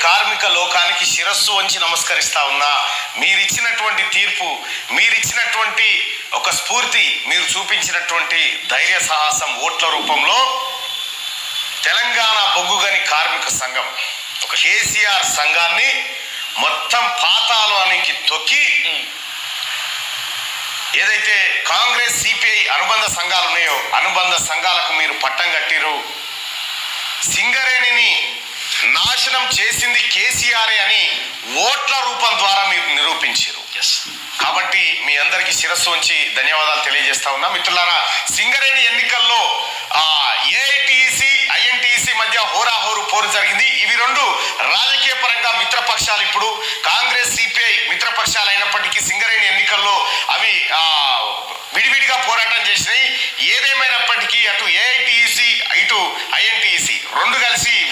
కార్మిక లోకానికి శిరస్సు వంచి నమస్కరిస్తా ఉన్నా. మీరిచ్చినటువంటి తీర్పు, మీరిచ్చినటువంటి ఒక స్ఫూర్తి, మీరు చూపించినటువంటి ధైర్య సాహసం ఓట్ల రూపంలో తెలంగాణ బొగ్గుగని కార్మిక సంఘం ఒక కేసీఆర్ సంఘాన్ని మొత్తం పాతాళానికి తొక్కి, ఏదైతే కాంగ్రెస్ సిపిఐ అనుబంధ సంఘాలు ఉన్నాయో అనుబంధ సంఘాలకు మీరు పట్టం కట్టిరు. సింగరేణిని నాశనం చేసింది కేసీఆర్ అని ఓట్ల రూపం ద్వారా మీరు నిరూపించారు. కాబట్టి మీ అందరికీ శిరస్సు ఉంచి ధన్యవాదాలు తెలియజేస్తా ఉన్నా. మిత్రులారా, సింగరేణి ఎన్నికల్లో ఏఐటిసి